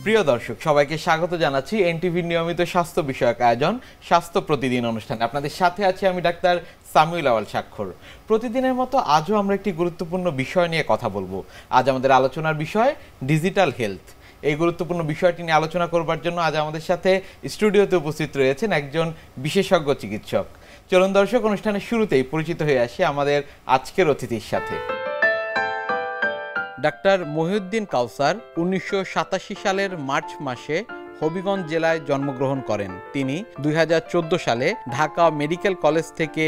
প্রিয় দর্শক সবাইকে স্বাগত জানাচ্ছি এনটিভির নিয়মিত স্বাস্থ্য বিষয়ক আয়োজন স্বাস্থ্য প্রতিদিন অনুষ্ঠানে। আপনাদের সাথে আছি আমি ডাক্তার সামিউল আওয়াল স্বাক্ষর। প্রতিদিনের মতো আজও আমরা একটি গুরুত্বপূর্ণ বিষয় নিয়ে কথা বলবো। আজ আমাদের আলোচনার বিষয় ডিজিটাল হেলথ। এই গুরুত্বপূর্ণ বিষয়টি নিয়ে আলোচনা করবার জন্য আজ আমাদের সাথে স্টুডিওতে উপস্থিত রয়েছেন একজন বিশেষজ্ঞ চিকিৎসক। চলুন দর্শক, অনুষ্ঠানের শুরুতেই পরিচিত হয়ে আসি আমাদের আজকের অতিথির সাথে। ডাক্তার মহিউদ্দিন কাউসার ১৯৮৭ সালের মার্চ মাসে হবিগঞ্জ জেলায় জন্মগ্রহণ করেন। তিনি ২০১৪ সালে ঢাকা মেডিকেল কলেজ থেকে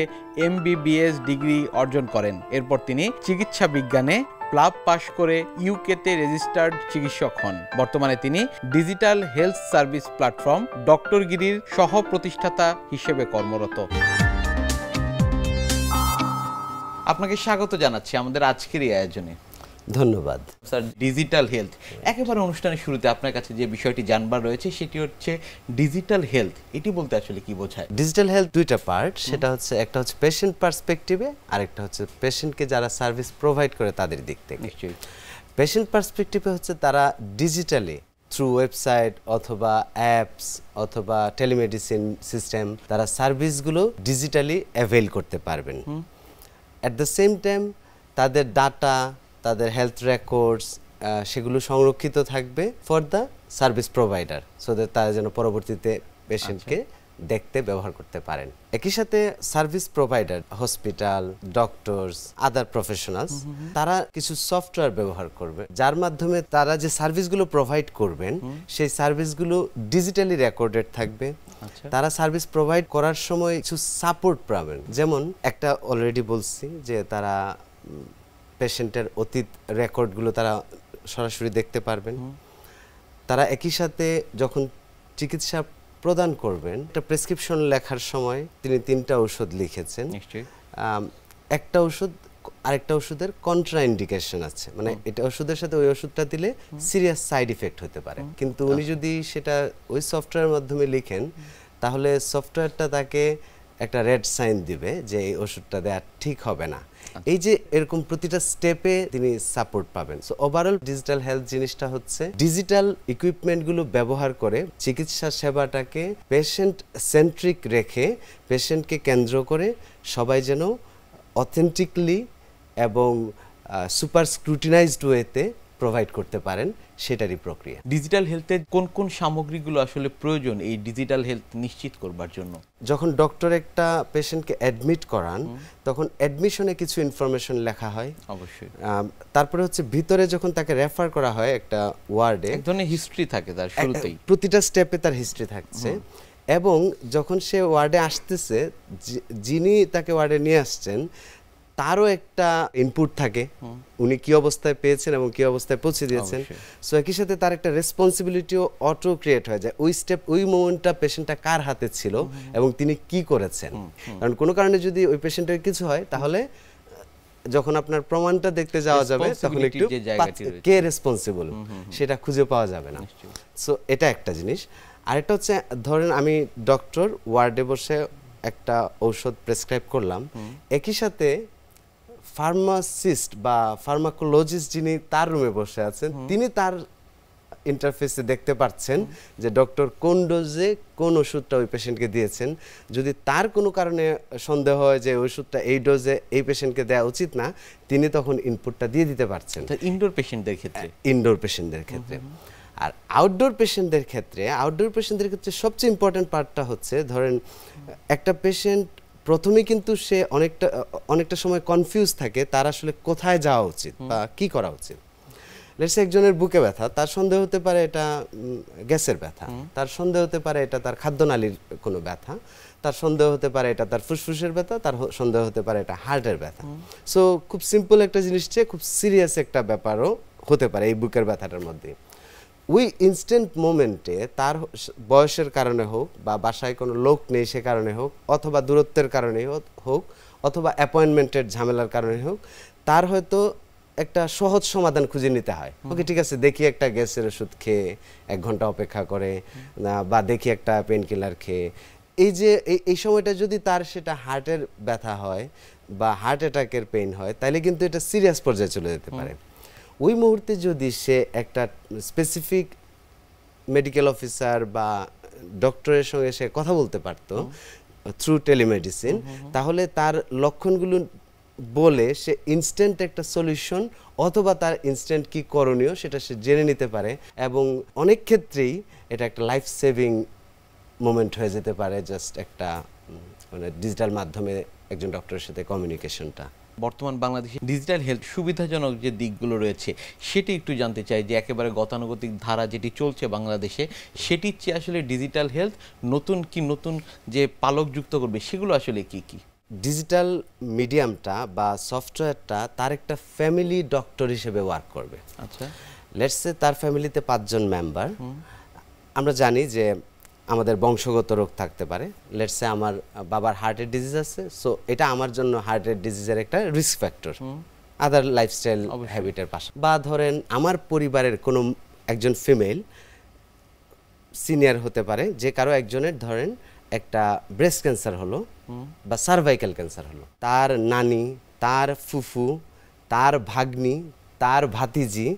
MBBS ডিগ্রি অর্জন করেন। এরপর তিনি চিকিৎসা বিজ্ঞানে প্লাব পাশ করে ইউকেতে রেজিস্টার্ড চিকিৎসক হন। বর্তমানে তিনি ডিজিটাল হেলথ সার্ভিস প্ল্যাটফর্ম ডক্টরগিরির সহ প্রতিষ্ঠাতা হিসেবে কর্মরত। আপনাকে স্বাগত জানাচ্ছি আমাদের আজকের এই আয়োজনে। ধন্যবাদ স্যার। ডিজিটাল হেলথ, একেবারে অনুষ্ঠানের শুরুতে আপনার কাছে যে বিষয়টি জানবার রয়েছে সেটি হচ্ছে ডিজিটাল হেলথ। এটি বলতে আসলে কি বোঝায়? ডিজিটাল হেলথ দুইটা পার্ট, সেটা হচ্ছে একটা হচ্ছে পেশেন্ট পার্সপেক্টিভে আর একটা হচ্ছে পেশেন্টকে যারা সার্ভিস প্রোভাইড করে তাদের দিক থেকে। নিশ্চয়ই। পেশেন্ট পার্সপেক্টিভে হচ্ছে তারা ডিজিটালি থ্রু ওয়েবসাইট অথবা অ্যাপস অথবা টেলিমেডিসিন সিস্টেম তারা সার্ভিসগুলো ডিজিটালি অ্যাভেল করতে পারবেন। অ্যাট দ্য সেম টাইম তাদের ডাটা, তাদের হেলথ রেকর্ডস সেগুলো সংরক্ষিত থাকবে for the service provider, so that তারা যেন পরবর্তীতে পেশেন্টকে দেখতে ব্যবহার করতে পারেন। একই সাথে সার্ভিস প্রোভাইডার, হসপিটাল, ডক্টরস, আদার প্রফেশনালস, তারা কিছু সফটওয়্যার ব্যবহার করবে যার মাধ্যমে তারা যে সার্ভিসগুলো প্রোভাইড করবেন সেই সার্ভিসগুলো ডিজিটালি রেকর্ডেড থাকবে। তারা সার্ভিস প্রোভাইড করার সময় কিছু সাপোর্ট পাবেন, যেমন একটা অলরেডি বলছি যে তারা পেশেন্টের অতীত রেকর্ডগুলো তারা সরাসরি দেখতে পারবেন। তারা একই সাথে যখন চিকিৎসা প্রদান করবেন, একটা প্রেসক্রিপশন লেখার সময় তিনি 3টা ঔষধ লিখেছেন। একটা ওষুধ আরেকটা ওষুধের কন্ট্রা ইন্ডিকেশন আছে, মানে এটা ওষুধের সাথে ওই ওষুধটা দিলে সিরিয়াস সাইড ইফেক্ট হতে পারে। কিন্তু উনি যদি সেটা ওই সফটওয়্যারের মাধ্যমে লিখেন তাহলে সফটওয়্যারটা তাকে একটা রেড সাইন দিবে যে এই ওষুধটা দেওয়া ঠিক হবে না। এই যে এরকম প্রতিটা স্টেপে তিনি সাপোর্ট পাবেন। সো ওভারঅল ডিজিটাল হেলথ জিনিসটা হচ্ছে ডিজিটাল ইকুইপমেন্টগুলো ব্যবহার করে চিকিৎসা সেবাটাকে পেশেন্ট সেন্ট্রিক রেখে পেশেন্টকে কেন্দ্র করে সবাই যেন অথেন্টিকলি এবং সুপার স্ক্রুটিনাইজড ওয়েতে প্রোভাইড করতে পারেন, সেটারই প্রক্রিয়া। ডিজিটাল হেলথে কোন কোন সামগ্রীগুলো আসলে প্রয়োজন এই ডিজিটাল হেলথ নিশ্চিত করবার জন্য? যখন ডক্টর একটা পেশেন্টকে অ্যাডমিট করান তখন অ্যাডমিশনে কিছু ইনফরমেশন লেখা হয় অবশ্যই। তারপরে হচ্ছে ভিতরে যখন তাকে রেফার করা হয় একটা ওয়ার্ডে এক ধরনের হিস্ট্রি থাকে তার শুরুতেই, প্রতিটা স্টেপে তার হিস্ট্রি থাকছে। এবং যখন সে ওয়ার্ডে আসতেছে, যিনি তাকে ওয়ার্ডে নিয়ে আসছেন তারও একটা ইনপুট থাকে, উনি কি অবস্থায় পেয়েছেন এবং কি অবস্থায় পৌঁছে দিয়েছেন। সো একই সাথে তার একটা রেসপন্সিবিলিটিও অটো ক্রিয়েট হয়ে যায়, ওই স্টেপ ওই মোমেন্টটা পেশেন্টটা কার হাতে ছিল এবং তিনি কি করেছেন। কারণ কোনো কারণে যদি ওই পেশেন্টের কিছু হয় তাহলে যখন আপনার প্রমাণটা দেখতে যাওয়া যাবে তখন একটু কে রেসপন্সিবল সেটা খুঁজে পাওয়া যাবে না। সো এটা একটা জিনিস। আরেকটা হচ্ছে ধরেন আমি ডক্টর ওয়ার্ডে বসে একটা ঔষধ প্রেসক্রাইব করলাম, একই সাথে ফার্মাসিস্ট বা ফার্মাকোলজিস্ট যিনি তার রুমে বসে আছেন তিনি তার ইন্টারফেসে দেখতে পাচ্ছেন যে ডক্টর কোন ডোজে কোন ওষুধটা ওই পেশেন্টকে দিয়েছেন। যদি তার কোনো কারণে সন্দেহ হয় যে ওষুধটা এই ডোজে এই পেশেন্টকে দেওয়া উচিত না, তিনি তখন ইনপুটটা দিয়ে দিতে পারছেন। ইনডোর পেশেন্টদের ক্ষেত্রে, ইনডোর পেশেন্টদের ক্ষেত্রে। আর আউটডোর পেশেন্টদের ক্ষেত্রে সবচেয়ে ইম্পর্টেন্ট পার্টটা হচ্ছে ধরেন একটা পেশেন্ট প্রথমেই কিন্তু সে অনেকটা সময় কনফিউজ থাকে তার আসলে কোথায় যাওয়া উচিত বা কি করা উচিত। লেটস একজনের বুকে ব্যথা, তার সন্দেহ হতে পারে এটা গ্যাসের ব্যথা, তার সন্দেহ হতে পারে এটা তার খাদ্যনালীর কোনো ব্যথা, তার সন্দেহ হতে পারে এটা তার ফুসফুসের ব্যথা, তার সন্দেহ হতে পারে এটা হার্টের ব্যথা। সো খুব সিম্পল একটা জিনিস চেয়ে খুব সিরিয়াস একটা ব্যাপারও হতে পারে এই বুকের ব্যথাটার মধ্যে। ওই ইনস্ট্যান্ট মোমেন্টে তার বয়সের কারণে হোক বা বাসায় কোনো লোক নেই সে কারণে হোক অথবা দূরত্বের কারণে হোক অথবা অ্যাপয়েন্টমেন্টের ঝামেলার কারণে হোক, তার হয়তো একটা সহজ সমাধান খুঁজে নিতে হয়। ওকে ঠিক আছে, দেখি একটা গ্যাসের ওষুধ খেয়ে 1 ঘন্টা অপেক্ষা করে বা দেখি একটা পেন কিলার খেয়ে। এই যে এই সময়টা যদি তার সেটা হার্টের ব্যথা হয় বা হার্ট অ্যাটাকের পেইন হয় তাহলে কিন্তু এটা সিরিয়াস পর্যায়ে চলে যেতে পারে। ওই মুহূর্তে যদি সে একটা স্পেসিফিক মেডিকেল অফিসার বা ডক্টরের সঙ্গে সে কথা বলতে পারতো থ্রু টেলিমেডিসিন, তাহলে তার লক্ষণগুলো বলে সে ইনস্ট্যান্ট একটা সলিউশন অথবা তার ইনস্ট্যান্ট কি করণীয় সেটা সে জেনে নিতে পারে, এবং অনেক ক্ষেত্রেই এটা একটা লাইফ সেভিং মোমেন্ট হয়ে যেতে পারে জাস্ট একটা মানে ডিজিটাল মাধ্যমে একজন ডক্টরের সাথে কমিউনিকেশনটা। বর্তমান বাংলাদেশে ডিজিটাল হেলথ সুবিধাজনক যে দিকগুলো রয়েছে সেটি একটু জানতে চাই, যে একেবারে গতানুগতিক ধারা যেটি চলছে বাংলাদেশে সেটির চেয়ে আসলে ডিজিটাল হেলথ নতুন যে পালক যুক্ত করবে সেগুলো আসলে কি কি? ডিজিটাল মিডিয়ামটা বা সফটওয়্যারটা তার একটা ফ্যামিলি ডক্টর হিসেবে ওয়ার্ক করবে। আচ্ছা, লেটস সে তার ফ্যামিলিতে 5 জন মেম্বার। আমরা জানি যে আমাদের বংশগত রোগ থাকতে পারে। লেটস সে আমার বাবার হার্টের ডিজিজ আছে, সো এটা আমার জন্য হার্টের ডিজিজের একটা রিস্ক ফ্যাক্টর আদার লাইফস্টাইল হ্যাবিটের পাশে। বা ধরেন আমার পরিবারের কোনো একজন ফিমেল সিনিয়র হতে পারে, যে কারো একজনের ধরেন একটা ব্রেস্ট ক্যান্সার হলো বা সার্ভাইকাল ক্যান্সার হলো, তার নানি, তার ফুফু, তার ভাগ্নি, তার ভাতিজি,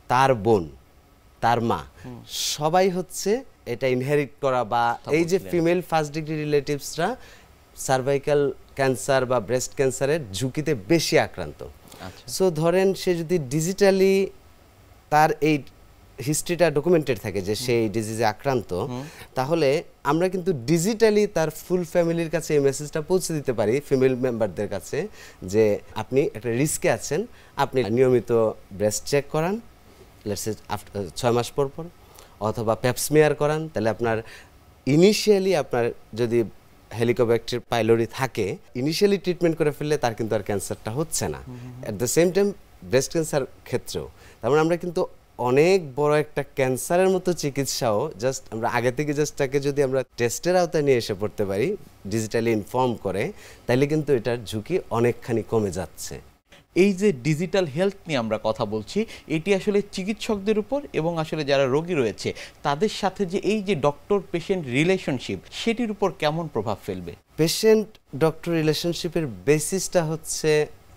তার বোন, তার মা, সবাই হচ্ছে এটা ইনহেরিট করা বা এই যে ফিমেল ফার্স্ট ডিগ্রি রিলেটিভসরা সার্ভাইকাল ক্যান্সার বা ব্রেস্ট ক্যান্সারের ঝুঁকিতে বেশি আক্রান্ত। সো ধরেন সে যদি ডিজিটালি তার এই হিস্ট্রিটা ডকুমেন্টেড থাকে যে সেই ডিজিজে আক্রান্ত, তাহলে আমরা কিন্তু ডিজিটালি তার ফুল ফ্যামিলির কাছে এই মেসেজটা পৌঁছে দিতে পারি, ফিমেল মেম্বারদের কাছে, যে আপনি একটা রিস্কে আছেন, আপনি নিয়মিত ব্রেস্ট চেক করান, লেটস সে 6 মাস পর পর, অথবা প্যাপসমিয়ার করান। তাহলে আপনার ইনিশিয়ালি আপনার যদি হেলিকোব্যাক্টেরিয়া পাইলোরি থাকে, ইনিশিয়ালি ট্রিটমেন্ট করে ফেললে তার কিন্তু আর ক্যান্সারটা হচ্ছে না। At the same time breast cancer ক্ষেত্রেও তার মানে আমরা কিন্তু অনেক বড় একটা ক্যান্সারের মতো চিকিৎসাও জাস্ট আমরা আগে থেকে জাস্ট তাকে যদি আমরা টেস্টের আওতায় নিয়ে এসে পড়তে পারি ডিজিটালি ইনফর্ম করে, তাহলে কিন্তু এটার ঝুঁকি অনেকখানি কমে যাচ্ছে। এই যে ডিজিটাল হেলথ নিয়ে আমরা কথা বলছি, এটি আসলে চিকিৎসকদের উপর এবং আসলে যারা রোগী রয়েছে তাদের সাথে যে এই যে ডক্টর পেশেন্ট রিলেশনশিপ সেটির উপর কেমন প্রভাব ফেলবে? পেশেন্ট ডক্টর রিলেশনশিপের বেসিসটা হচ্ছে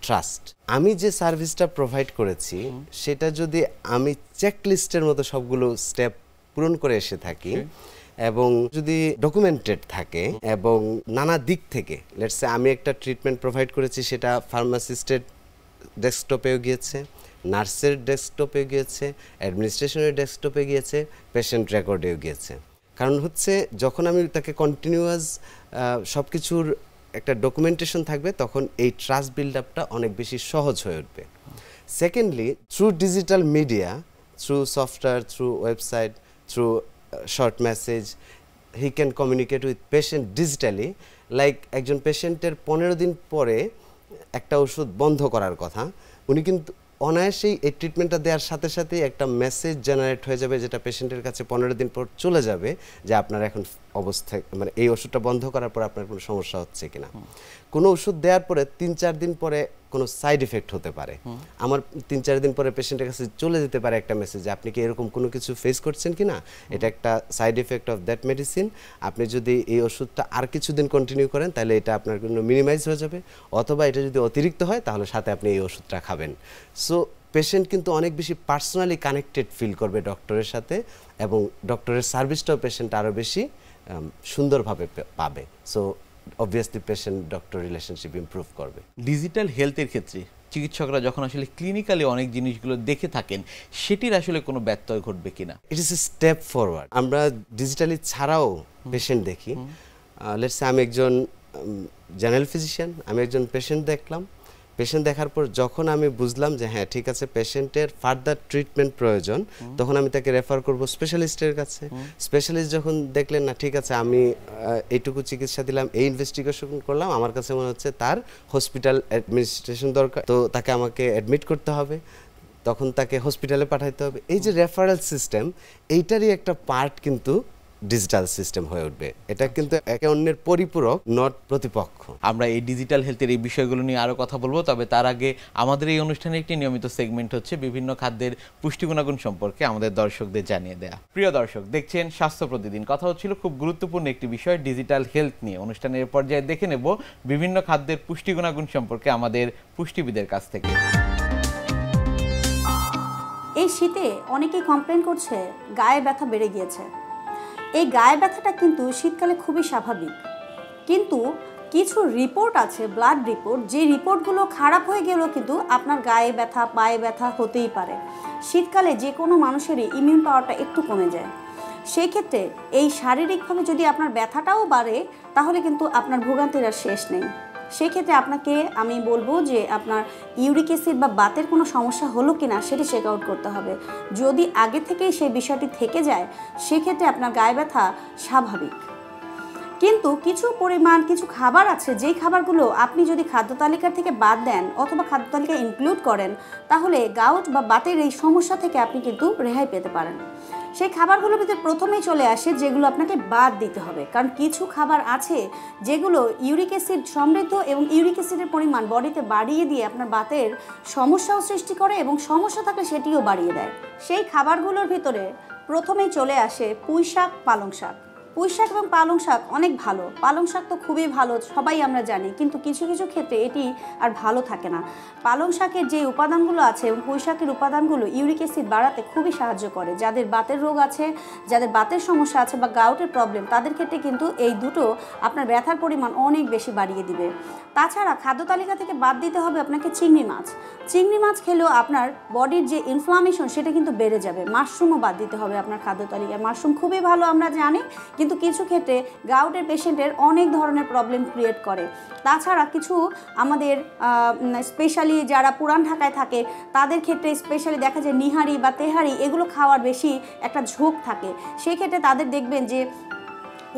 ট্রাস্ট। আমি যে সার্ভিসটা প্রোভাইড করেছি সেটা যদি আমি চেকলিস্টের মতো সবগুলো স্টেপ পূরণ করে এসে থাকি এবং যদি ডকুমেন্টেড থাকে এবং নানা দিক থেকে, লেটস সে আমি একটা ট্রিটমেন্ট প্রোভাইড করেছি সেটা ফার্মাসিস্টের ডেস্কটপেও গিয়েছে, নার্সের ডেস্কটপে গিয়েছে, অ্যাডমিনিস্ট্রেশনের ডেস্কটপে গিয়েছে, পেশেন্ট রেকর্ডেও গিয়েছে। কারণ হচ্ছে যখন আমি তাকে কন্টিনিউয়াস সব কিছুর একটা ডকুমেন্টেশন থাকবে, তখন এই ট্রাস্ট বিল্ড আপটা অনেক বেশি সহজ হয়ে উঠবে। Secondly, through digital media, through software, through website, through short message, he can communicate with patient digitally. Like একজন পেশেন্টের 15 দিন পরে একটা ওষুধ বন্ধ করার কথা, উনি কিন্তু অনায়াসেই এই ট্রিটমেন্টটা দেওয়ার সাথে সাথেই একটা মেসেজ জেনারেট হয়ে যাবে, যেটা পেশেন্টের কাছে 15 দিন পর চলে যাবে যে আপনার এখন অবস্থায় মানে এই ওষুধটা বন্ধ করার পর আপনার কোনো সমস্যা হচ্ছে কিনা। কোনো ওষুধ দেওয়ার পরে 3-4 দিন পরে কোনো সাইড এফেক্ট হতে পারে, আমার 3-4 দিন পরে পেশেন্টের কাছে চলে যেতে পারে একটা মেসেজ, আপনি কি এরকম কোনো কিছু ফেস করছেন কিনা, এটা একটা side effect of that medicine, আপনি যদি এই ওষুধটা আর কিছুদিন কন্টিনিউ করেন তাহলে এটা আপনার জন্য মিনিমাইজ হয়ে যাবে, অথবা এটা যদি অতিরিক্ত হয় তাহলে সাথে আপনি এই ওষুধটা খাবেন। সো পেশেন্ট কিন্তু অনেক বেশি পার্সোনালি কানেক্টেড ফিল করবে ডক্টরের সাথে, এবং ডক্টরের সার্ভিসটাও পেশেন্ট আরও বেশি সুন্দরভাবে পাবে। So obviously patient doctor relationship improve করবে। ডিজিটাল হেলথের ক্ষেত্রে চিকিৎসকরা যখন আসলে ক্লিনিক্যালি অনেক জিনিসগুলো দেখে থাকেন, সেটির আসলে কোনো ব্যত্যয় ঘটবে কিনা? It is a step forward. আমরা ডিজিটালি ছাড়াও পেশেন্ট দেখি। লেটস সে আমি একজন জেনারেল ফিজিশিয়ান, আমি একজন পেশেন্ট দেখলাম, পেশেন্ট দেখার পর যখন আমি বুঝলাম যে হ্যাঁ ঠিক আছে পেশেন্টের ফার্দার ট্রিটমেন্ট প্রয়োজন, তখন আমি তাকে রেফার করব স্পেশালিস্টের কাছে। স্পেশালিস্ট যখন দেখলেন না ঠিক আছে আমি এইটুকু চিকিৎসা দিলাম, এই ইনভেস্টিগেশন করলাম, আমার কাছে মনে হচ্ছে তার হসপিটাল অ্যাডমিনিস্ট্রেশন দরকার, তো তাকে আমাকে অ্যাডমিট করতে হবে, তখন তাকে হসপিটালে পাঠাইতে হবে। এই যে রেফারেল সিস্টেম, এইটারই একটা পার্ট কিন্তু ডিজিটাল সিস্টেম হয়ে উঠবে। এটা কিন্তু একে অন্যের পরিপূরক, নট প্রতিপক্ষ। আমরা এই ডিজিটাল হেলথের এই বিষয়গুলো নিয়ে আরও কথা বলবো, তবে তার আগে আমাদের এই অনুষ্ঠানে একটি নিয়মিত সেগমেন্ট হচ্ছে বিভিন্ন খাদ্যের পুষ্টি গুণাগুণ সম্পর্কে আমাদের দর্শকদের জানিয়ে দেয়া। প্রিয় দর্শক, দেখছেন স্বাস্থ্য প্রতিদিন। কথা হচ্ছিল খুব গুরুত্বপূর্ণ একটি বিষয় ডিজিটাল হেলথ নিয়ে। অনুষ্ঠানের পর্যায়ে দেখে নেব বিভিন্ন খাদ্যের পুষ্টি গুণাগুণ সম্পর্কে আমাদের পুষ্টিবিদের কাছ থেকে। এই শীতে অনেকেই কমপ্লেন করছে গায়ে ব্যথা বেড়ে গিয়েছে। এই গায়ে ব্যথাটা কিন্তু শীতকালে খুবই স্বাভাবিক, কিন্তু কিছু রিপোর্ট আছে, ব্লাড রিপোর্ট, যে রিপোর্টগুলো খারাপ হয়ে গেলেও কিন্তু আপনার গায়ে ব্যথা, পায়ে ব্যথা হতেই পারে। শীতকালে যে কোনো মানুষেরই ইমিউন পাওয়ারটা একটু কমে যায়। সেই ক্ষেত্রে এই শারীরিকভাবে যদি আপনার ব্যথাটাও বাড়ে, তাহলে কিন্তু আপনার ভোগান্তির আর শেষ নেই। সেক্ষেত্রে আপনাকে আমি বলবো যে আপনার ইউরিক অ্যাসিড বা বাতের কোনো সমস্যা হলো কি না সেটি চেক আউট করতে হবে। যদি আগে থেকেই সেই বিষয়টি থেকে যায়, সেক্ষেত্রে আপনার গায়ে ব্যথা স্বাভাবিক। কিন্তু কিছু পরিমাণ কিছু খাবার আছে, যেই খাবারগুলো আপনি যদি খাদ্য তালিকা থেকে বাদ দেন অথবা খাদ্য তালিকায় ইনক্লুড করেন, তাহলে গাউট বা বাতের এই সমস্যা থেকে আপনি কিন্তু রেহাই পেতে পারেন। সেই খাবারগুলোর ভিতরে প্রথমেই চলে আসে যেগুলো আপনাকে বাদ দিতে হবে, কারণ কিছু খাবার আছে যেগুলো ইউরিক অ্যাসিড সমৃদ্ধ এবং ইউরিক অ্যাসিডের পরিমাণ বডিতে বাড়িয়ে দিয়ে আপনার বাতের সমস্যাও সৃষ্টি করে এবং সমস্যা থাকলে সেটিও বাড়িয়ে দেয়। সেই খাবারগুলোর ভিতরে প্রথমেই চলে আসে পুঁই শাক, পালং শাক। পুঁই শাক এবং পালং শাক অনেক ভালো, পালং শাক তো খুবই ভালো, সবাই আমরা জানি, কিন্তু কিছু কিছু ক্ষেত্রে এটি আর ভালো থাকে না। পালং শাকের যে উপাদানগুলো আছে এবং পুঁই শাকের উপাদানগুলো ইউরিক অ্যাসিড বাড়াতে খুবই সাহায্য করে। যাদের বাতের রোগ আছে, যাদের বাতের সমস্যা আছে বা গাউটের প্রবলেম, তাদের ক্ষেত্রে কিন্তু এই দুটো আপনার ব্যথার পরিমাণ অনেক বেশি বাড়িয়ে দিবে। তাছাড়া খাদ্য তালিকা থেকে বাদ দিতে হবে আপনাকে চিংড়ি মাছ। চিংড়ি মাছ খেলেও আপনার বডির যে ইনফ্লামেশন সেটা কিন্তু বেড়ে যাবে। মাশরুমও বাদ দিতে হবে আপনার খাদ্য তালিকায়। মাশরুম খুবই ভালো আমরা জানি, কিন্তু কিছু ক্ষেত্রে গাউটের পেশেন্টের অনেক ধরনের প্রবলেম ক্রিয়েট করে। তাছাড়া কিছু আমাদের স্পেশালি যারা পুরান ঢাকায় থাকে তাদের ক্ষেত্রে স্পেশালি দেখা যায় নিহারি বা তেহারি এগুলো খাওয়ার বেশি একটা ঝোঁক থাকে। সেই ক্ষেত্রে তাদের দেখবেন যে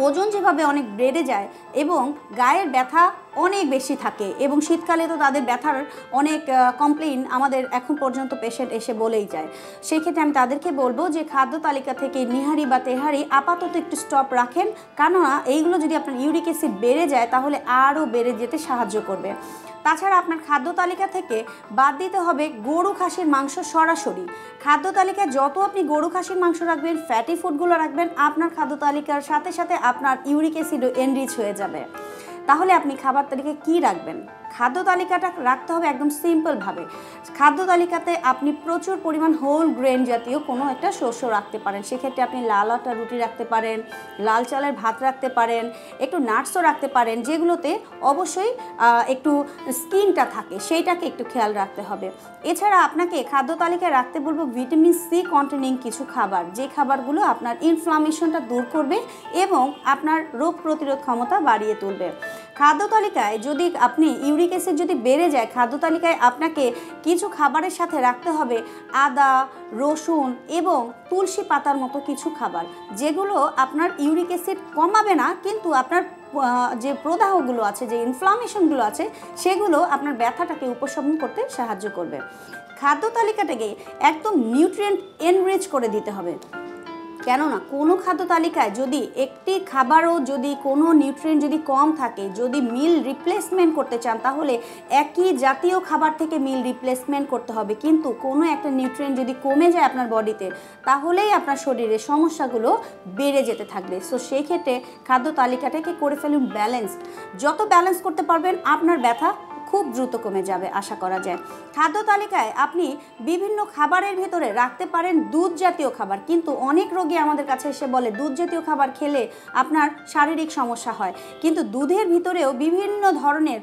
ওজন যেভাবে অনেক বেড়ে যায় এবং গায়ের ব্যথা অনেক বেশি থাকে, এবং শীতকালে তো তাদের ব্যথার অনেক কমপ্লেইন আমাদের এখন পর্যন্ত পেশেন্ট এসে বলেই যায়। সেই ক্ষেত্রে আমি তাদেরকে বলবো যে খাদ্য তালিকা থেকে নিহারি বা তেহারি আপাতত একটু স্টপ রাখেন, কেননা এইগুলো যদি আপনার ইউরিক অ্যাসিড বেড়ে যায় তাহলে আরও বেড়ে যেতে সাহায্য করবে। তাছাড়া আপনার খাদ্য তালিকা থেকে বাদ দিতে হবে গরু খাসির মাংস। সরাসরি খাদ্য তালিকায় যত আপনি গরু খাসির মাংস রাখবেন, ফ্যাটি ফুডগুলো রাখবেন, আপনার খাদ্য তালিকার সাথে সাথে আপনার ইউরিক অ্যাসিডও এনরিচ হয়ে যাবে। তাহলে আপনি খাবার তালিকায় কী রাখবেন? খাদ্য তালিকাটা রাখতে হবে একদম সিম্পলভাবে। খাদ্য তালিকাতে আপনি প্রচুর পরিমাণ হোল গ্রেন জাতীয় কোনো একটা শস্য রাখতে পারেন। সেক্ষেত্রে আপনি লাল আটা রুটি রাখতে পারেন, লাল চালের ভাত রাখতে পারেন, একটু নাটসও রাখতে পারেন, যেগুলোতে অবশ্যই একটু স্কিনটা থাকে, সেইটাকে একটু খেয়াল রাখতে হবে। এছাড়া আপনাকে খাদ্য তালিকায় রাখতে বলবো ভিটামিন সি কন্টেনিং কিছু খাবার, যে খাবারগুলো আপনার ইনফ্লামেশনটা দূর করবে এবং আপনার রোগ প্রতিরোধ ক্ষমতা বাড়িয়ে তুলবে। খাদ্য তালিকায় যদি আপনি ইউরিক অ্যাসিড যদি বেড়ে যায়, খাদ্য তালিকায় আপনাকে কিছু খাবারের সাথে রাখতে হবে আদা, রসুন এবং তুলসী পাতার মতো কিছু খাবার, যেগুলো আপনার ইউরিক অ্যাসিড কমাবে না, কিন্তু আপনার যে প্রদাহগুলো আছে, যে ইনফ্লামেশনগুলো আছে, সেগুলো আপনার ব্যথাটাকে উপশমন করতে সাহায্য করবে। খাদ্য তালিকাটাকে একদম নিউট্রিয়েন্ট এনরিচ করে দিতে হবে, কেননা কোনো খাদ্য তালিকায় যদি একটি খাবারও যদি কোনো নিউট্রিয়েন্ট যদি কম থাকে, যদি মিল রিপ্লেসমেন্ট করতে চান, তাহলে একই জাতীয় খাবার থেকে মিল রিপ্লেসমেন্ট করতে হবে। কিন্তু কোনো একটা নিউট্রিয়েন্ট যদি কমে যায় আপনার বডিতে, তাহলেই আপনার শরীরে সমস্যাগুলো বেড়ে যেতে থাকবে। সো সেই ক্ষেত্রে খাদ্য তালিকাটাকে করে ফেলুন ব্যালেন্স। যত ব্যালেন্স করতে পারবেন আপনার ব্যথা খুব দ্রুত কমে যাবে আশা করা যায়। খাদ্য তালিকায় আপনি বিভিন্ন খাবারের ভিতরে রাখতে পারেন দুধ জাতীয় খাবার, কিন্তু অনেক রোগী আমাদের কাছে এসে বলে দুধ জাতীয় খাবার খেলে আপনার শারীরিক সমস্যা হয়, কিন্তু দুধের ভিতরেও বিভিন্ন ধরনের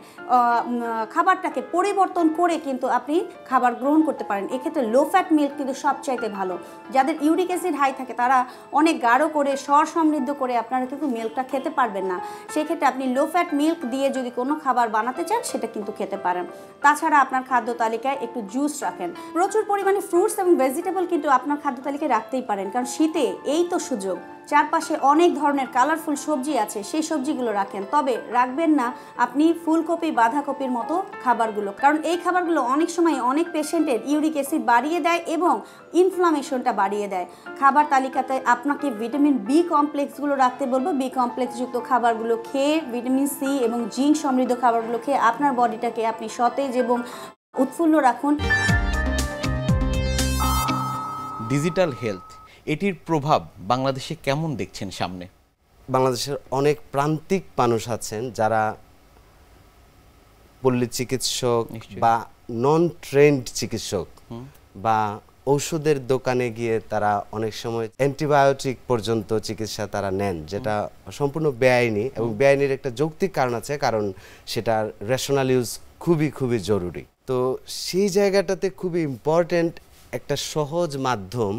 খাবারটাকে পরিবর্তন করে কিন্তু আপনি খাবার গ্রহণ করতে পারেন। এক্ষেত্রে লো ফ্যাট মিল্ক কিন্তু সবচাইতে ভালো। যাদের ইউরিক অ্যাসিড হাই থাকে তারা অনেক গাঢ় করে স্বর সমৃদ্ধ করে আপনারা কিন্তু মিল্কটা খেতে পারবেন না। সেক্ষেত্রে আপনি লো ফ্যাট মিল্ক দিয়ে যদি কোনো খাবার বানাতে চান সেটা কিন্তু খেতে পারেন। তাছাড়া আপনার খাদ্য তালিকায় একটু জুস রাখেন, প্রচুর পরিমাণে ফ্রুটস এবং ভেজিটেবল কিন্তু আপনার খাদ্য তালিকায় রাখতেই পারেন, কারণ শীতে এই তো সুযোগ। চারপাশে অনেক ধরনের কালারফুল সবজি আছে, সেই সবজিগুলো রাখেন। তবে রাখবেন না আপনি ফুলকপি, বাঁধাকপির মতো খাবারগুলো, কারণ এই খাবারগুলো অনেক সময় অনেক পেশেন্টের ইউরিক অ্যাসিড বাড়িয়ে দেয় এবং ইনফ্লামেশনটা বাড়িয়ে দেয়। খাবার তালিকাতে আপনাকে ভিটামিন বি কমপ্লেক্সগুলো রাখতে বলবো। বি কমপ্লেক্সযুক্ত খাবারগুলো খেয়ে, ভিটামিন সি এবং জিঙ্ক সমৃদ্ধ খাবারগুলো খেয়ে আপনার বডিটাকে আপনি সতেজ এবং উৎফুল্ল রাখুন। ডিজিটাল হেলথ, এটির প্রভাব বাংলাদেশে কেমন দেখছেন সামনে? বাংলাদেশের অনেক প্রান্তিক মানুষ আছেন যারা পল্লী চিকিৎসক বা নন ট্রেন্ড চিকিৎসক বা ঔষধের দোকানে গিয়ে তারা অনেক সময় অ্যান্টিবায়োটিক পর্যন্ত চিকিৎসা তারা নেন, যেটা সম্পূর্ণ বেআইনি, এবং বেআইনির একটা যৌক্তিক কারণ আছে, কারণ সেটার রেশনাল ইউজ খুবই খুবই জরুরি। তো সেই জায়গাটাতে খুবই ইম্পর্টেন্ট একটা সহজ মাধ্যম,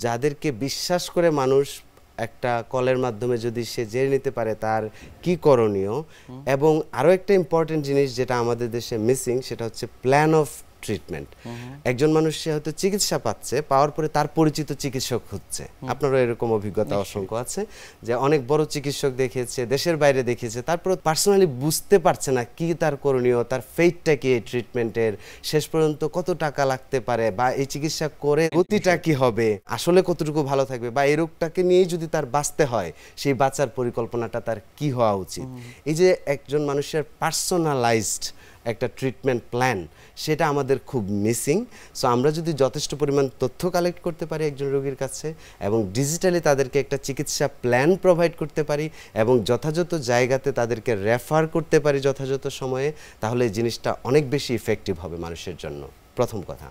যাদেরকে বিশ্বাস করে মানুষ একটা কলের মাধ্যমে যদি সে জেনে নিতে পারে তার কি করণীয়। এবং আরও একটা ইম্পর্টেন্ট জিনিস যেটা আমাদের দেশে মিসিং, সেটা হচ্ছে প্ল্যান অফ ট্রিটমেন্ট। একজন মানুষ সে হয়তো চিকিৎসা পাচ্ছে, পাওয়ার পরে তার পরিচিত চিকিৎসক হচ্ছে। আপনারও এরকম অভিজ্ঞতা অসংখ্য আছে, যে অনেক বড় চিকিৎসক দেখিয়েছে, দেশের বাইরে দেখিয়েছে, তারপর পার্সোনালি বুঝতে পারছে না কি তার করণীয়, তার ফেটটা কি এই ট্রিটমেন্টের, শেষ পর্যন্ত কত টাকা লাগতে পারে, বা এই চিকিৎসা করে গতিটা কি হবে, আসলে কতটুকু ভালো থাকবে, বা এই রোগটাকে নিয়েই যদি তার বাঁচতে হয় সেই বাঁচার পরিকল্পনাটা তার কি হওয়া উচিত। এই যে একজন মানুষের পার্সোনালাইজড একটা ট্রিটমেন্ট প্ল্যান, সেটা আমাদের খুব মিসিং। সো আমরা যদি যথেষ্ট পরিমাণ তথ্য কালেক্ট করতে পারি একজন রোগীর কাছে, এবং ডিজিটালি তাদেরকে একটা চিকিৎসা প্ল্যান প্রোভাইড করতে পারি, এবং যথাযথ জায়গাতে তাদেরকে রেফার করতে পারি যথাযথ সময়ে, তাহলে এই জিনিসটা অনেক বেশি ইফেক্টিভ হবে মানুষের জন্য, প্রথম কথা।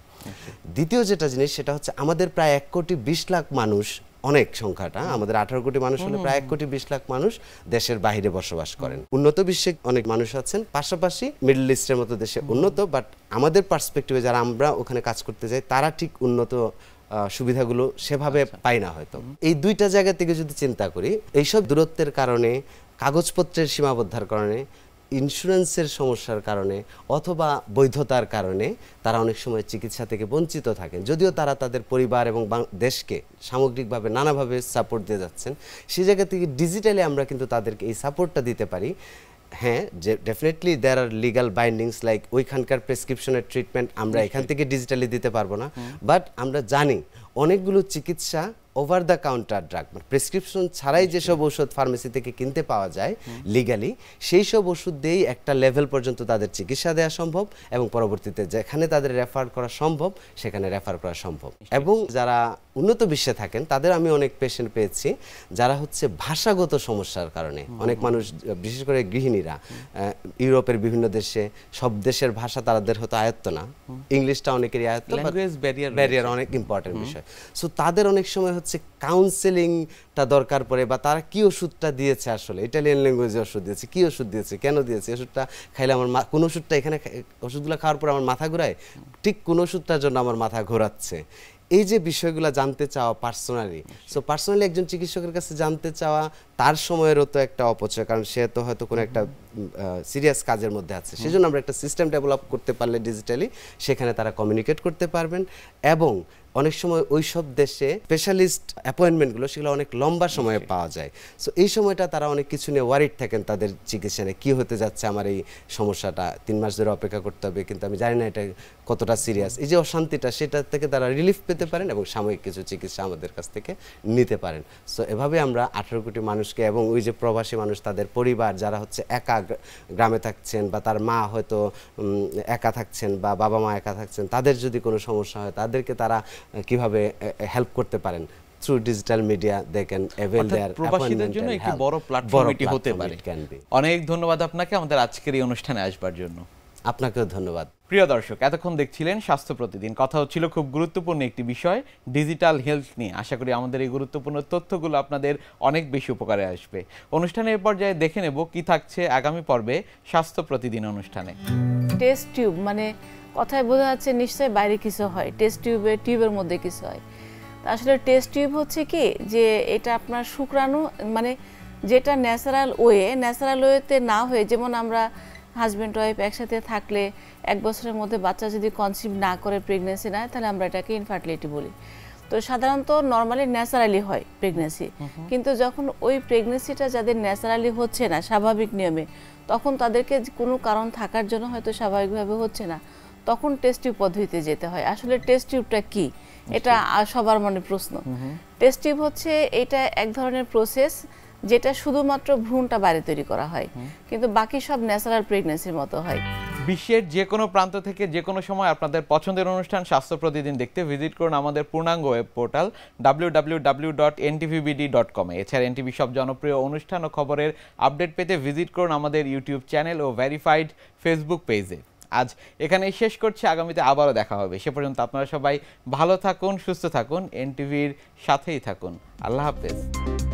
দ্বিতীয় যেটা জিনিস, সেটা হচ্ছে আমাদের প্রায় 1,20,00,000 মানুষ, অনেক সংখ্যাটা, আমাদের 18 কোটি মানুষ হলে প্রায় 1,20,00,000 মানুষ দেশের বাইরে বসবাস করেন। উন্নত বিশ্বে অনেক মানুষ আছেন, পাশাপাশি মিডল ইস্টের মতো দেশে উন্নত, বাট আমাদের পার্সপেক্টিভে যারা আমরা ওখানে কাজ করতে যাই তারা ঠিক উন্নত সুবিধাগুলো সেভাবে পাই না হয়তো। এই দুইটা জায়গা থেকে যদি চিন্তা করি, এইসব দূরত্বের কারণে, কাগজপত্রের সীমাবদ্ধতার কারণে, ইন্স্যুরেন্সের সমস্যার কারণে, অথবা বৈধতার কারণে তারা অনেক সময় চিকিৎসা থেকে বঞ্চিত থাকেন, যদিও তারা তাদের পরিবার এবং দেশকে সামগ্রিকভাবে নানাভাবে সাপোর্ট দিয়ে যাচ্ছেন। সেই জায়গা থেকে ডিজিটালি আমরা কিন্তু তাদেরকে এই সাপোর্টটা দিতে পারি। হ্যাঁ, যে ডেফিনেটলি দেয়ার আর লিগাল বাইন্ডিংস, লাইক ওইখানকার প্রেসক্রিপশনের ট্রিটমেন্ট আমরা এখান থেকে ডিজিটালি দিতে পারবো না, বাট আমরা জানি অনেকগুলো চিকিৎসা ওভার দ্য কাউন্টার ড্রাগ, মানে প্রেসক্রিপশন ছাড়াই যেসব ওষুধ ফার্মেসি থেকে কিনতে পাওয়া যায় লিগালি, সেই সব ওষুধ দিয়েই একটা লেভেল পর্যন্ত তাদের চিকিৎসা দেওয়া সম্ভব, এবং পরবর্তীতে যেখানে তাদের রেফার করা সম্ভব সেখানে রেফার করা সম্ভব। এবং যারা উন্নত বিশ্বে থাকেন তাদের আমি অনেক পেশেন্ট পেয়েছি যারা হচ্ছে ভাষাগত সমস্যার কারণে, অনেক মানুষ বিশেষ করে গৃহিণীরা ইউরোপের বিভিন্ন দেশে, সব দেশের ভাষা তাদের হয়তো আয়ত্ত না, ইংলিশটা অনেকেরই আয়ত্ত, ব্যারিয়ার অনেক ইম্পর্টেন্ট বিষয়। সো তাদের অনেক সময় হচ্ছে কাউন্সেলিংটা দরকার পড়ে, বা তারা কি ওষুধটা দিয়েছে, আসলে ইটালিয়ান ল্যাঙ্গুয়েজে ওষুধ দিয়েছে, কি ওষুধ দিয়েছে, কেন দিয়েছে, ওষুধটা খাইলে আমার কোন ওষুধটা এখানে, ওষুধগুলো খাওয়ার পর আমার মাথা ঘোরায়, ঠিক কোন ওষুধটার জন্য আমার মাথা ঘোরাচ্ছে, এই যে বিষয়গুলো জানতে চাওয়া পার্সোনালি। সো পার্সোনালি একজন চিকিৎসকের কাছে জানতে চাওয়া তার সময়েরও তো একটা অপচয়, কারণ সে তো হয়তো কোনো একটা সিরিয়াস কাজের মধ্যে আছে। সেজন্য আমরা একটা সিস্টেম ডেভেলপ করতে পারলে ডিজিটালি, সেখানে তারা কমিউনিকেট করতে পারবেন। এবং অনেক সময় ওই সব দেশে স্পেশালিস্ট অ্যাপয়েন্টমেন্টগুলো সেগুলো অনেক লম্বা সময়ে পাওয়া যায়। সো এই সময়টা তারা অনেক কিছু নিয়ে ওয়ারিড থাকেন, তাদের চিকিৎসা নিয়ে কী হতে যাচ্ছে, আমার এই সমস্যাটা 3 মাস ধরে অপেক্ষা করতে হবে, কিন্তু আমি জানি না এটা কতটা সিরিয়াস। এই যে অশান্তিটা, সেটা থেকে তারা রিলিফ পেতে পারেন এবং সাময়িক কিছু চিকিৎসা আমাদের কাছ থেকে নিতে পারেন। সো এভাবে আমরা 18 কোটি মানুষকে, এবং ওই যে প্রবাসী মানুষ, তাদের পরিবার যারা হচ্ছে একা গ্রামে থাকছেন, বা তার মা হয়তো একা থাকছেন, বা বাবা মা একা থাকছেন, তাদের যদি কোনো সমস্যা হয় তাদেরকে তারা কিভাবে হেল্প করতে পারেন through digital media, they can avail their প্রবাসীদের জন্য একটি বড় প্ল্যাটফর্ম এটি হতে পারে। অনেক ধন্যবাদ আপনাকে আমাদের আজকের এই অনুষ্ঠানে আসবার জন্য। আপনাকেও ধন্যবাদ। প্রিয় দর্শক, এতক্ষণ দেখছিলেন স্বাস্থ্য প্রতিদিন। কথা হচ্ছিল খুব গুরুত্বপূর্ণ একটি বিষয়, ডিজিটাল হেলথ নিয়ে। আশা করি আমাদের এই গুরুত্বপূর্ণ তথ্যগুলো আপনাদের অনেক বেশি উপকারে আসবে। অনুষ্ঠানের পর্যায়ে দেখে নেব কি থাকছে আগামী পর্বে স্বাস্থ্য প্রতিদিন অনুষ্ঠানে। টেস্ট টিউব, মানে কথায় বোঝা যাচ্ছে নিশ্চয়ই বাইরে কিছু হয়, টেস্ট টিউবের মধ্যে কিছু হয়। আসলে টেস্ট টিউব হচ্ছে কি, যে এটা আপনার শুক্রাণু, মানে যেটা ন্যাচারাল ওয়েতে না হয়ে, যেমন আমরা হাজব্যান্ড ওয়াইফ একসাথে থাকলে 1 বছরের মধ্যে বাচ্চা যদি কনসিভ না করে, প্রেগনেন্সি নেয়, তাহলে আমরা এটাকে ইনফার্টিলিটি বলি। তো সাধারণত নর্মালি ন্যাচারালি হয় প্রেগনেন্সি, কিন্তু যখন ওই প্রেগনেন্সিটা যাদের ন্যাচারালি হচ্ছে না স্বাভাবিক নিয়মে, তখন তাদেরকে কোনো কারণ থাকার জন্য হয়তো স্বাভাবিকভাবে হচ্ছে না, তখন টেস্ট টিউব পদ্ধতিতে যেতে হয়। আসলে টেস্ট টিউবটা কি, এটা সবার মনে প্রশ্ন। টেস্ট টিউব হচ্ছে এটা এক ধরনের প্রসেস যেটা শুধুমাত্র ভ্রূণটা বাইরে তৈরি করা হয়, কিন্তু বাকি সব ন্যাচারাল প্রেগনেন্সির মতো হয়। বিশ্বের যে কোনো প্রান্ত থেকে যে কোনো সময় আপনাদের পছন্দের অনুষ্ঠান স্বাস্থ্য প্রতিদিন দেখতে ভিজিট করুন আমাদের পূর্ণাঙ্গ ওয়েব পোর্টাল www.ntvbd.com। এছাড়া এনটিভি সব জনপ্রিয় অনুষ্ঠান ও খবরের আপডেট পেতে ভিজিট করুন আমাদের ইউটিউব চ্যানেল ও ভেরিফাইড ফেসবুক পেজে। আজ এখানেই শেষ করছি, আগামীতে আবারও দেখা হবে। সে পর্যন্ত আপনারা সবাই ভালো থাকুন, সুস্থ থাকুন, এনটিভির সাথেই থাকুন। আল্লাহ হাফেজ।